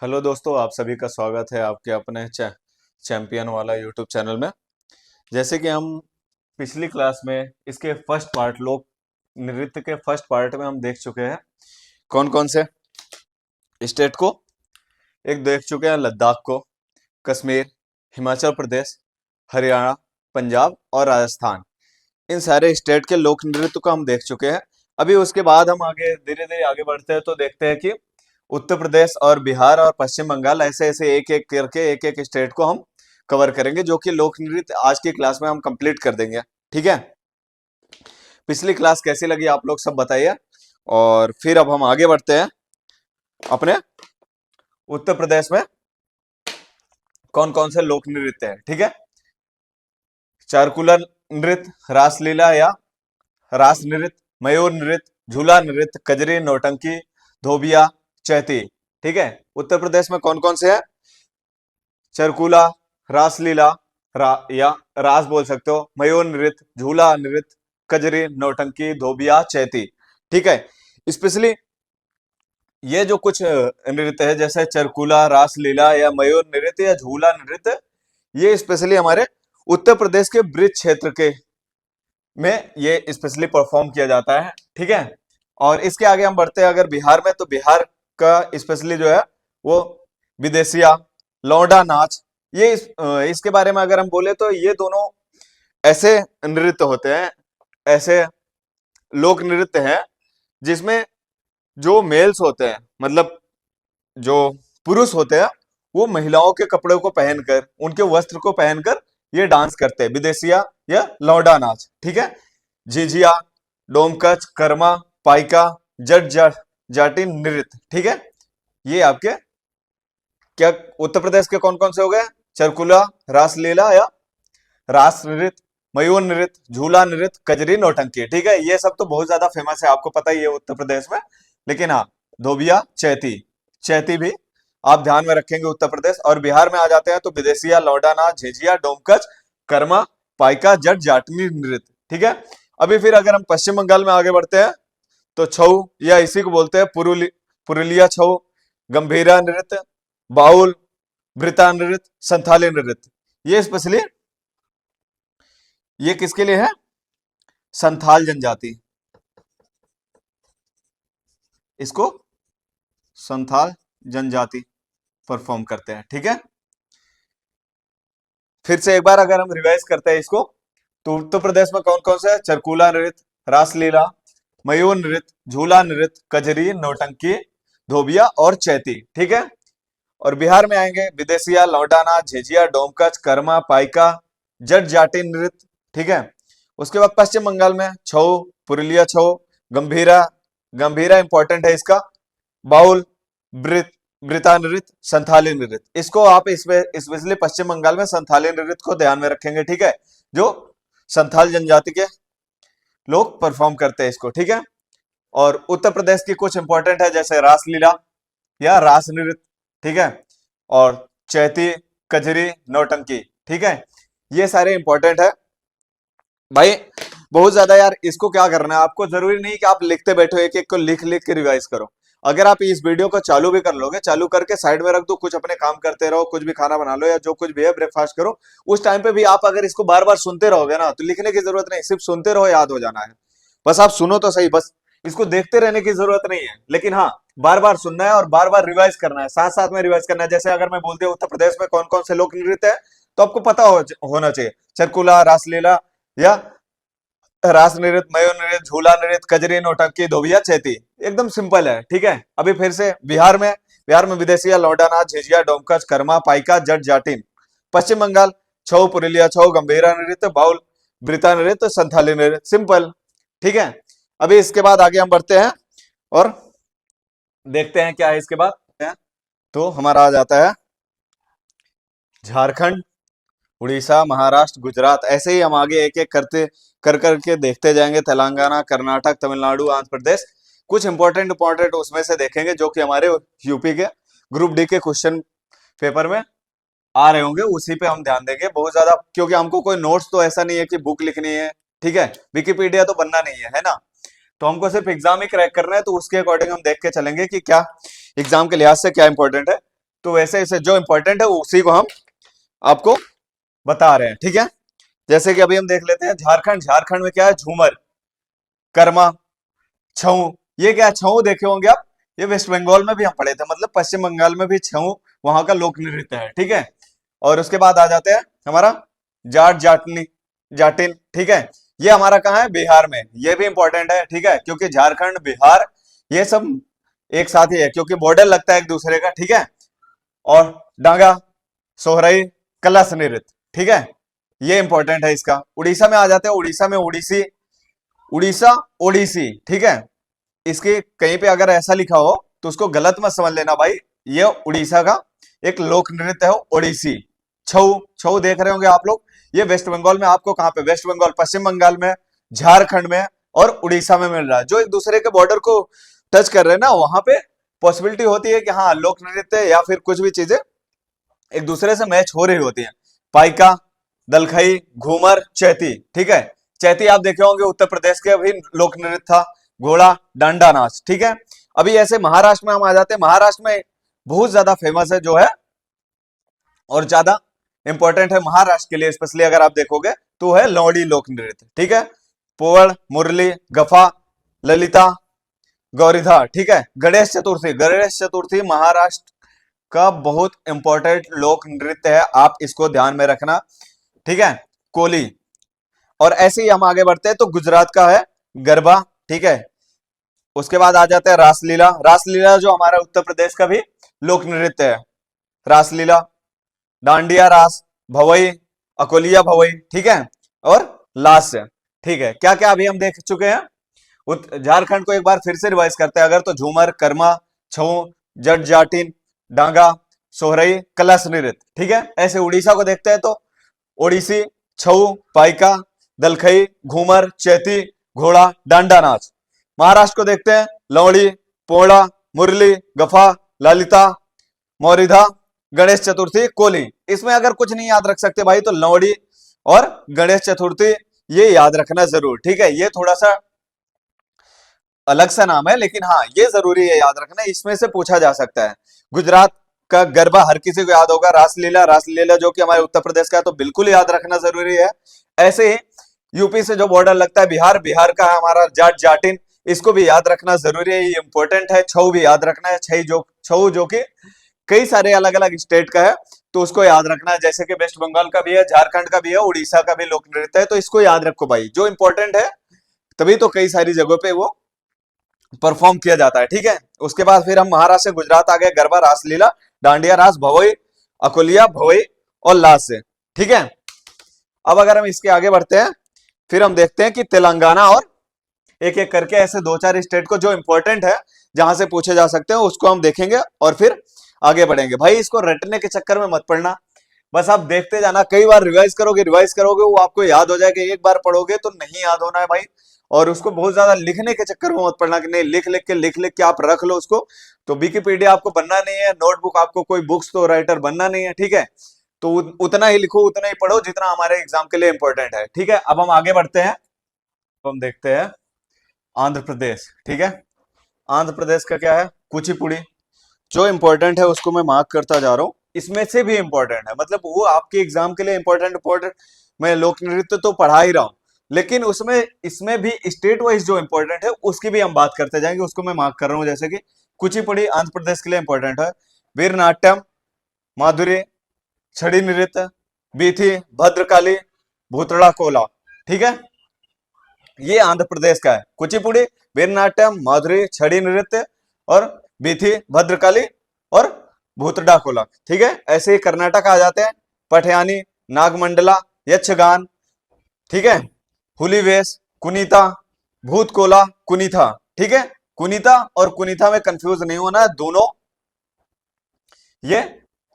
Hello दोस्तों, आप सभी का स्वागत है आपके अपने चैंपियन वाला यूट्यूब चैनल में। जैसे कि हम पिछली क्लास में इसके फर्स्ट पार्ट लोक नृत्य के फर्स्ट पार्ट में हम देख चुके हैं कौन कौन से स्टेट को। एक देख चुके हैं लद्दाख को, कश्मीर, हिमाचल प्रदेश, हरियाणा, पंजाब और राजस्थान। इन सारे स्टेट के लोक नृत्य को हम देख चुके हैं। अभी उसके बाद हम आगे धीरे धीरे आगे बढ़ते हैं तो देखते हैं कि उत्तर प्रदेश और बिहार और पश्चिम बंगाल ऐसे ऐसे एक एक करके एक एक स्टेट को हम कवर करेंगे, जो कि लोक नृत्य आज की क्लास में हम कंप्लीट कर देंगे। ठीक है, पिछली क्लास कैसी लगी आप लोग सब बताइए। और फिर अब हम आगे बढ़ते हैं अपने उत्तर प्रदेश में कौन कौन से लोक नृत्य है। ठीक है, चारकुला नृत्य, रासलीला या रास नृत्य, मयूर नृत्य, झूला नृत्य, कजरी, नौटंकी, धोबिया, चैती। ठीक है, उत्तर प्रदेश में कौन कौन से है? चरकुला, रासलीला, या रास बोल सकते हो, मयूर नृत्य, झूला नृत्य, कजरी, नौटंकी, धोबिया, चैती। ठीक है, स्पेशली ये जो कुछ नृत्य है जैसे चरकुला, रासलीला या मयूर नृत्य या झूला नृत्य, ये स्पेशली हमारे उत्तर प्रदेश के ब्रिज क्षेत्र के में ये स्पेशली परफॉर्म किया जाता है। ठीक है, और इसके आगे हम बढ़ते हैं अगर बिहार में, तो बिहार का स्पेशली जो है वो विदेशिया, लौंडा नाच, इसके बारे में अगर हम बोले तो ये दोनों ऐसे नृत्य होते हैं, ऐसे लोक नृत्य हैं जिसमें जो मेल्स होते हैं, मतलब जो पुरुष होते हैं, वो महिलाओं के कपड़े को पहनकर, उनके वस्त्र को पहनकर ये डांस करते हैं, विदेशिया या लौंडा नाच। ठीक है, झिझिया, डोमकच, कर्मा, पाइका, जाटी नृत्य। ठीक है, ये आपके क्या उत्तर प्रदेश के कौन कौन से हो गए? चरकुला, रासलीला या रास नृत्य, मयूर नृत्य, झूला नृत्य, कजरी, नौटंकी। ठीक है, ये सब तो बहुत ज्यादा फेमस है, आपको पता ही है उत्तर प्रदेश में। लेकिन हाँ, धोबिया, चैती, चैती भी आप ध्यान में रखेंगे उत्तर प्रदेश। और बिहार में आ जाते हैं तो विदेशिया, लौंडा नाच, झिझिया, डोमकच, कर्मा, पाइका, जाटनी नृत्य। ठीक है, अभी फिर अगर हम पश्चिम बंगाल में आगे बढ़ते हैं तो छऊ, या इसी को बोलते हैं पुरुलिया छऊ, गंभीरा नृत्य, बाउल, वृता नृत्य, संथाली नृत्य। ये स्पेशली ये किसके लिए है? संथाल जनजाति, इसको संथाल जनजाति परफॉर्म करते हैं। ठीक है, फिर से एक बार अगर हम रिवाइज करते हैं इसको, तो उत्तर प्रदेश में कौन कौन से है? चरकुला नृत्य, रासलीला, मयूर नृत्य, झूला नृत्य, कजरी, नौटंकी, धोबिया और चैती। ठीक है, और बिहार में आएंगे विदेशिया, लौंडाना, झिझिया, डोमकच, कर्मा, पाइका, जट जाटी नृत्य। ठीक है, उसके बाद पश्चिम बंगाल में छऊ, पुरुलिया छऊ, गंभीरा, गंभीरा इंपॉर्टेंट है इसका, बाउल, वृत, वृता नृत्य, संथाली नृत्य। इसको आप इसमें स्पेशली पश्चिम बंगाल में संथाली नृत्य को ध्यान में रखेंगे। ठीक है, जो संथाल जनजाति के लोग परफॉर्म करते हैं इसको। ठीक है, और उत्तर प्रदेश की कुछ इंपॉर्टेंट है जैसे रासलीला या रास नृत्य। ठीक है, और चैती, कजरी, नौटंकी। ठीक है, ये सारे इंपॉर्टेंट है भाई। बहुत ज्यादा यार, इसको क्या करना है आपको, जरूरी नहीं कि आप लिखते बैठो, एक एक को लिख लिख के रिवाइज करो। अगर आप इस वीडियो को चालू भी कर लोगे, चालू करके साइड में रख दो, कुछ अपने काम करते रहो, कुछ भी खाना बना लो या जो कुछ भी है ब्रेकफास्ट करो, उस टाइम पे भी आप अगर इसको बार बार सुनते रहोगे ना, तो लिखने की जरूरत नहीं, सिर्फ सुनते रहो, याद हो जाना है। बस आप सुनो तो सही, बस इसको देखते रहने की जरूरत नहीं है, लेकिन हाँ, बार बार सुनना है और बार बार रिवाइज करना है, साथ साथ में रिवाइज करना है। जैसे अगर मैं बोलते उत्तर प्रदेश में कौन कौन से लोक नृत्य है, तो आपको पता होना चाहिए, चरकुला, रासलीला या रास नृत्य, मयूर नृत्य, झूला नृत्य, कजरी, नौटंकी, धोबिया, चैती। एकदम सिंपल है। ठीक है, अभी फिर से बिहार में विदेशिया, लौंडा नाच, झिझिया, डोमकच, कर्मा, पाइका, जट जाटिन। पश्चिम बंगाल छऊ, पुरुलिया छऊ, गंभीरा नृत्य, बाउल, वृता नृत्य, संथाली नृत्य। सिंपल। ठीक है, अभी इसके बाद आगे हम बढ़ते हैं और देखते हैं क्या है इसके बाद। तो हमारा आ जाता है झारखंड, उड़ीसा, महाराष्ट्र, गुजरात। ऐसे ही हम आगे एक एक करके देखते जाएंगे, तेलंगाना, कर्नाटक, तमिलनाडु, आंध्र प्रदेश। कुछ इंपॉर्टेंट उसमें से देखेंगे जो कि हमारे यूपी के ग्रुप डी के क्वेश्चन पेपर में आ रहे होंगे, उसी पे हम ध्यान देंगे बहुत ज्यादा, क्योंकि हमको कोई नोट्स तो ऐसा नहीं है कि बुक लिखनी है। ठीक है, विकिपीडिया तो बनना नहीं है ना, तो हमको सिर्फ एग्जाम ही क्रैक करना है, तो उसके अकॉर्डिंग हम देख के चलेंगे कि क्या एग्जाम के लिहाज से क्या इंपॉर्टेंट है। तो वैसे वैसे जो इंपॉर्टेंट है उसी को हम आपको बता रहे हैं, ठीक है। जैसे कि अभी हम देख लेते हैं झारखंड। झारखंड में क्या है, झूमर, कर्मा, छऊ। ये क्या है, छऊ देखे होंगे आप, ये वेस्ट बंगाल में भी हम पढ़े थे, मतलब पश्चिम बंगाल में भी छऊ वहां का लोक नृत्य है, ठीक है। और उसके बाद आ जाते हैं हमारा जाट जाटनी जाटिन, ठीक है। ये हमारा कहाँ है, बिहार में। ये भी इंपॉर्टेंट है, ठीक है, क्योंकि झारखंड बिहार ये सब एक साथ ही है, क्योंकि बॉर्डर लगता है एक दूसरे का, ठीक है। और डांगा, सोहराई, कलश नृत्य, ठीक है, ये इंपॉर्टेंट है इसका। उड़ीसा में आ जाते हैं, उड़ीसा में ओडिसी, उड़ीसा ओडिसी, ठीक है। इसके कहीं पे अगर ऐसा लिखा हो तो उसको गलत मत समझ लेना भाई, ये उड़ीसा का एक लोक नृत्य है ओडिसी। छऊ, छऊ देख रहे होंगे आप लोग, ये वेस्ट बंगाल में, आपको कहां पे, वेस्ट बंगाल, पश्चिम बंगाल में, झारखंड में और उड़ीसा में मिल रहा है। जो एक दूसरे के बॉर्डर को टच कर रहे हैं ना, वहां पे पॉसिबिलिटी होती है कि हाँ लोक नृत्य या फिर कुछ भी चीजें एक दूसरे से मैच हो रही होती है। पाइका, दलखई, घूमर, चैती, ठीक है। चैती आप देखे होंगे उत्तर प्रदेश के भी लोक नृत्य था। घोड़ा, डांडा नाच, ठीक है। अभी ऐसे महाराष्ट्र में हम आ जाते हैं। महाराष्ट्र में बहुत ज्यादा फेमस है जो है और ज्यादा इंपॉर्टेंट है महाराष्ट्र के लिए, स्पेशली अगर आप देखोगे तो है लौड़ी लोक नृत्य, ठीक है। पोवड़, मुरली, गफा, ललिता, गौरीधा, ठीक है। गणेश चतुर्थी, गणेश चतुर्थी महाराष्ट्र का बहुत इंपॉर्टेंट लोक नृत्य है, आप इसको ध्यान में रखना, ठीक है। कोली। और ऐसे ही हम आगे बढ़ते हैं तो गुजरात का है गरबा, ठीक है। उसके बाद आ जाता है रासलीला। रासलीला जो हमारा उत्तर प्रदेश का भी लोक नृत्य है। रासलीला, डांडिया रास, भवई, अकोलिया भवई, ठीक है। और लास्य, ठीक है। क्या क्या अभी हम देख चुके हैं। झारखंड को एक बार फिर से रिवाइज करते हैं अगर, तो झूमर, कर्मा, छऊ, जट जाटिन, डांगा, सोहरई, कलश नृत्य, ठीक है। ऐसे उड़ीसा को देखते हैं तो ओडिसी, छऊ, पाइका, दलखई, घूमर, चैती, घोड़ा, डांडा नाच। महाराष्ट्र को देखते हैं लौड़ी, पोड़ा, मुरली, गफा, ललिता, मोरिधा, गणेश चतुर्थी, कोली। इसमें अगर कुछ नहीं याद रख सकते भाई तो लौड़ी और गणेश चतुर्थी ये याद रखना जरूर, ठीक है। ये थोड़ा सा अलग सा नाम है, लेकिन हाँ ये जरूरी है याद रखना, इसमें से पूछा जा सकता है। गुजरात का गरबा हर किसी को याद होगा। रासलीला, रासलीला जो कि हमारे उत्तर प्रदेश का है तो बिल्कुल याद रखना जरूरी है। ऐसे ही यूपी से जो बॉर्डर लगता है बिहार, बिहार का है हमारा जाट जाटिन, इसको भी याद रखना जरूरी है, ये इंपॉर्टेंट है। छऊ भी याद रखना है, छऊ जो कि कई सारे अलग अलग स्टेट का है तो उसको याद रखना है, जैसे कि वेस्ट बंगाल का भी है, झारखंड का भी है, उड़ीसा का भी लोक नृत्य है, तो इसको याद रखो भाई, जो इंपॉर्टेंट है तभी तो कई सारी जगहों पे वो परफॉर्म किया जाता है, ठीक है। उसके बाद फिर हम महाराष्ट्र से गुजरात आ गए, गरबा, रासलीला, डांडिया रास, भवई, अकोलिया भवई और लास से, ठीक है। अब अगर हम इसके आगे बढ़ते हैं फिर हम देखते हैं कि तेलंगाना, और एक एक करके ऐसे दो चार स्टेट को जो इंपॉर्टेंट है जहां से पूछे जा सकते हैं उसको हम देखेंगे और फिर आगे बढ़ेंगे। भाई इसको रटने के चक्कर में मत पड़ना, बस आप देखते जाना, कई बार रिवाइज करोगे वो आपको याद हो जाएगा, एक बार पढ़ोगे तो नहीं याद होना है भाई। और उसको बहुत ज्यादा लिखने के चक्कर में मत पड़ना कि नहीं लिख के आप रख लो उसको। तो विकिपीडिया आपको बनना नहीं है, नोटबुक आपको कोई बुक्स तो राइटर बनना नहीं है, ठीक है। तो उतना ही लिखो, उतना ही पढ़ो जितना हमारे एग्जाम के लिए इंपॉर्टेंट है, ठीक है। अब हम आगे बढ़ते हैं, हम देखते हैं आंध्र प्रदेश, ठीक है। आंध्र प्रदेश का क्या है, कुचिपुड़ी। जो इंपॉर्टेंट है उसको मैं मार्क करता जा रहा हूँ, इसमें से भी इंपॉर्टेंट है, मतलब वो आपके एग्जाम के लिए इंपॉर्टेंट मैं लोक नृत्य तो पढ़ा ही रहा हूँ, लेकिन उसमें इसमें भी स्टेट वाइज जो इंपॉर्टेंट है उसकी भी हम बात करते जाएंगे, उसको मैं मार्क कर रहा हूँ। जैसे कि कुचिपुड़ी आंध्र प्रदेश के लिए इंपॉर्टेंट है। वीरनाट्यम, माधुरी, छड़ी नृत्य, बीथी, भद्रकाली, भूतड़ा कोला, ठीक है। ये आंध्र प्रदेश का है, कुचिपुड़ी, वीरनाट्यम, माधुरी, छड़ी नृत्य और बीथी, भद्रकाली और भूतड़ा कोला, ठीक है। ऐसे ही कर्नाटक आ जाते हैं, पठयानी, नागमंडला, यक्षगान, ठीक है, हुलीवेश, कुनीता, भूतकोला, कुनीथा, ठीक है। कुनीता और कुनीथा में कंफ्यूज नहीं होना, दोनों ये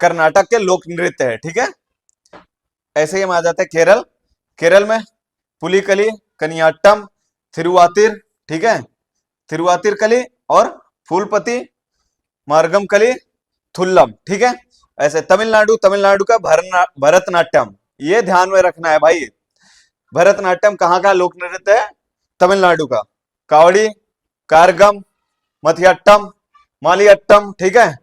कर्नाटक के लोक नृत्य है, ठीक है। ऐसे ही हम आ जाते हैं केरल। केरल में पुलिकली, कनियाट्टम, थिरुवातिर, ठीक है, थिरुवातिर कली और फूलपति, मार्गम कली, थुल्लम, ठीक है। ऐसे तमिलनाडु, तमिलनाडु का भरतनाट्यम, ये ध्यान में रखना है भाई। भरतनाट्यम कहाँ का लोक नृत्य है, तमिलनाडु का। कावड़ी, कारगम, मथियाट्टम, मालियाट्टम, ठीक है,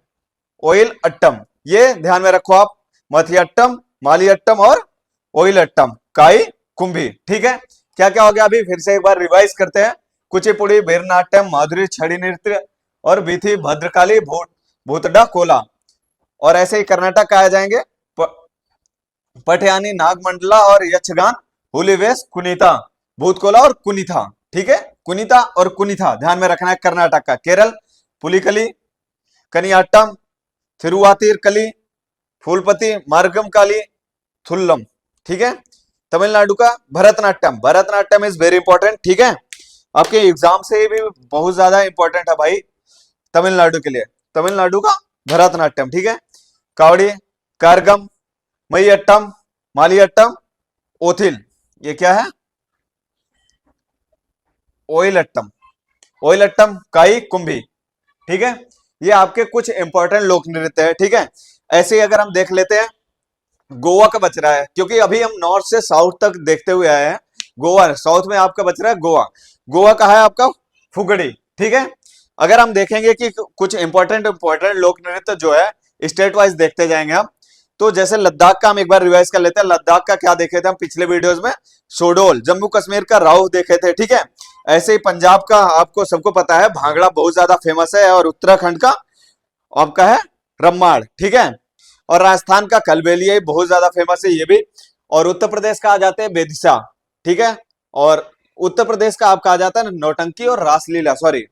ओइल अट्टम, ये ध्यान में रखो आप, मथियट्टम, मालियट्टम और ओइलट्टम, काई कुंभी। ठीक है, क्या क्या हो गया अभी फिर से एक बार रिवाइज करते हैं। कुचिपुड़ी, भरतनाट्यम, माधुरी, छड़ी नृत्य और बीथी, भद्रकाली, भूतडा कोला। और ऐसे ही कर्नाटक का आ जाएंगे, पठयानी, नागमंडला और यक्षगान, हुलीवेश, कुनीता, भूतकोला और कुनीथा। ठीक है, कुनीता और कुनीथा ध्यान में रखना है कर्नाटक का। केरल, पुलिकली, कनियाट्टम, थिरुवातिरकली, फूलपति, मार्गम काली, थुल्लम। ठीक है, तमिलनाडु का Bharatanatyam, Bharatanatyam is very important. ठीक है, आपके एग्जाम से भी बहुत ज्यादा इंपॉर्टेंट है भाई तमिलनाडु के लिए, तमिलनाडु का भरतनाट्यम। ठीक है, कावड़ी, कारगम, मयट्टम, मालियट्टम, ओथिल, ये क्या है, ओइलट्टम, ओइलट्टम, काई कुंभी। ठीक है, ये आपके कुछ इंपॉर्टेंट लोक नृत्य है। ठीक है, ऐसे ही अगर हम देख लेते हैं, गोवा का बच रहा है, क्योंकि अभी हम नॉर्थ से साउथ तक देखते हुए आए हैं। गोवा साउथ में आपका बच रहा है, गोवा। गोवा का है आपका फुगड़ी। ठीक है, अगर हम देखेंगे कि कुछ इंपॉर्टेंट लोक नृत्य जो है स्टेट वाइज देखते जाएंगे हम, तो जैसे लद्दाख का हम एक बार रिवाइज कर लेते हैं। लद्दाख का क्या देखे थे हम पिछले वीडियोस में, शोडोल। जम्मू कश्मीर का राव देखे थे। ठीक है, ऐसे ही पंजाब का आपको सबको पता है, भांगड़ा बहुत ज्यादा फेमस है। और उत्तराखंड का आपका है रम्माड़। ठीक है, और राजस्थान का कलबेलिया बहुत ज्यादा फेमस है ये भी। और उत्तर प्रदेश का आ जाते हैं बेदिशा। ठीक है, और उत्तर प्रदेश का आपका आ जाता है नौटंकी और रासलीला, सॉरी।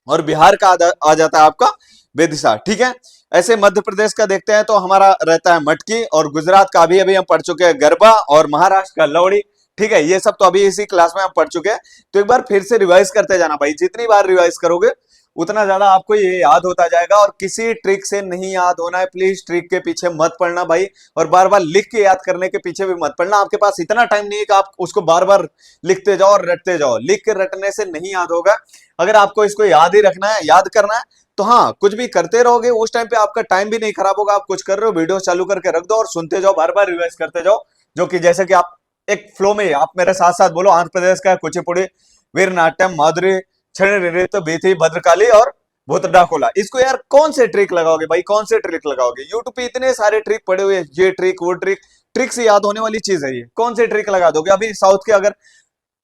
और बिहार का आ जाता है आपका बेदिशा। ठीक है, ऐसे मध्य प्रदेश का देखते हैं तो हमारा रहता है मटकी। और गुजरात का अभी हम पढ़ चुके हैं गरबा। और महाराष्ट्र का लौड़ी। ठीक है, ये सब तो अभी इसी क्लास में हम पढ़ चुके हैं। तो एक बार फिर से रिवाइज करते जाना भाई, जितनी बार रिवाइज करोगे उतना ज्यादा आपको ये याद होता जाएगा। और किसी ट्रिक से नहीं याद होना है, प्लीज ट्रिक के पीछे मत पड़ना भाई। और बार बार लिख के याद करने के पीछे भी मत पड़ना। आपके पास इतना टाइम नहीं है कि आप उसको बार बार लिखते जाओ और रटते जाओ। लिख के रटने से नहीं याद होगा। अगर आपको इसको याद ही रखना है, याद करना है, तो हाँ कुछ भी करते रहोगे उस टाइम पे आपका टाइम भी नहीं खराब होगा। आप कुछ कर रहे हो, वीडियो चालू करके रख दो और सुनते जाओ, बार बार रिवाइज करते जाओ। जो कि जैसे कि आप एक फ्लो में आप मेरे साथ साथ बोलो, आंध्र प्रदेश का कुचिपुड़ी, वीरनाट्यम, माधुरी, छड़ी नृत्य, बीथी, भद्रकाली और भूतडाकोला। इसको यार कौन से ट्रिक लगाओगे भाई, कौन से ट्रिक लगाओगे? यूट्यूब पे इतने सारे ट्रिक पड़े हुए हैं, ये ट्रिक वो ट्रिक। ट्रिक से याद होने वाली चीज है ये, कौन से ट्रिक लगा दोगे? अभी साउथ के अगर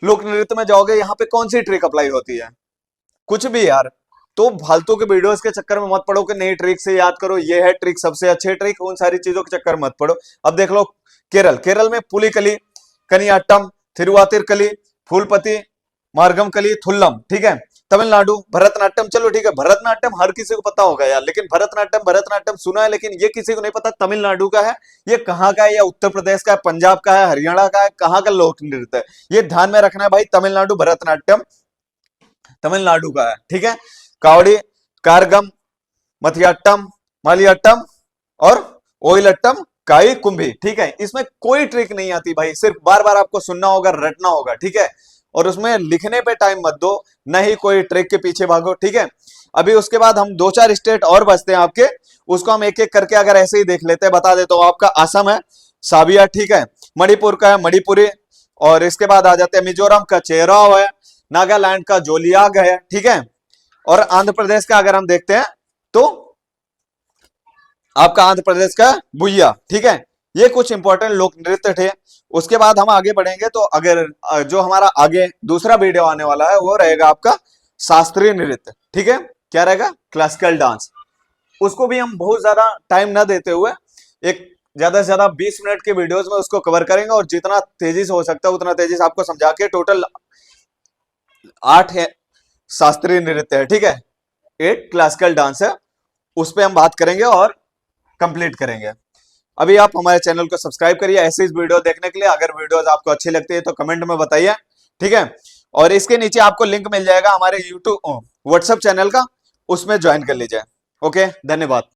लोक नृत्य में जाओगे, यहाँ पे कौन सी ट्रिक अप्लाई होती है? कुछ भी यार। तो फालतू के वीडियोस के चक्कर में मत पड़ो कि नई ट्रिक से याद करो, ये है ट्रिक सबसे अच्छे ट्रिक, उन सारी चीजों के चक्कर में मत पड़ो। अब देख लो केरल, केरल में पुलिकली, कनियाट्टम, थिरुवातिरकली, फूलपति, मार्गमकली, थुल्लम। ठीक है, तमिलनाडु भरतनाट्यम। चलो ठीक है, भरतनाट्यम हर किसी को पता होगा यार, लेकिन भरतनाट्यम भरतनाट्यम सुना है, लेकिन ये किसी को नहीं पता तमिलनाडु का है, ये कहाँ का है, या उत्तर प्रदेश का है, पंजाब का है, हरियाणा का है, कहाँ का लोक नृत्य है, ये ध्यान में रखना है भाई। तमिलनाडु भरतनाट्यम तमिलनाडु का है। ठीक है, कावड़ी, कारगम, मथियाट्टम, मालियाट्टम और ओइलट्टम, काई कुंभी। ठीक है, इसमें कोई ट्रिक नहीं आती भाई, सिर्फ बार बार आपको सुनना होगा, रटना होगा। ठीक है, और उसमें लिखने पे टाइम मत दो, न ही कोई ट्रिक के पीछे भागो। ठीक है, अभी उसके बाद हम दो चार स्टेट और बचते हैं आपके, उसको हम एक एक करके अगर ऐसे ही देख लेते हैं, बता देता हूं। आपका असम है साबिया। ठीक है, मणिपुर का है मणिपुरी। और इसके बाद आ जाते हैं मिजोरम का चेराव है, नागालैंड का जोलियाग है। ठीक है, और आंध्र प्रदेश का अगर हम देखते हैं तो आपका आंध्र प्रदेश का बुइया। ठीक है, ये कुछ इंपॉर्टेंट लोक नृत्य थे। उसके बाद हम आगे बढ़ेंगे तो अगर जो हमारा आगे दूसरा वीडियो आने वाला है वो रहेगा आपका शास्त्रीय नृत्य। ठीक है, क्या रहेगा? Classical dance. उसको भी हम बहुत ज्यादा टाइम ना देते हुए एक ज्यादा से ज्यादा 20 मिनट के वीडियोस में उसको कवर करेंगे, और जितना तेजी से हो सकता है उतना तेजी से आपको समझा के, टोटल 8 है शास्त्रीय नृत्य है। ठीक है, 8 क्लासिकल डांस है, उस पर हम बात करेंगे और कंप्लीट करेंगे। अभी आप हमारे चैनल को सब्सक्राइब करिए ऐसे इस वीडियो देखने के लिए। अगर वीडियोस आपको अच्छी लगती है तो कमेंट में बताइए। ठीक है, और इसके नीचे आपको लिंक मिल जाएगा हमारे यूट्यूब व्हाट्सएप चैनल का, उसमें ज्वाइन कर लीजिए। ओके, धन्यवाद।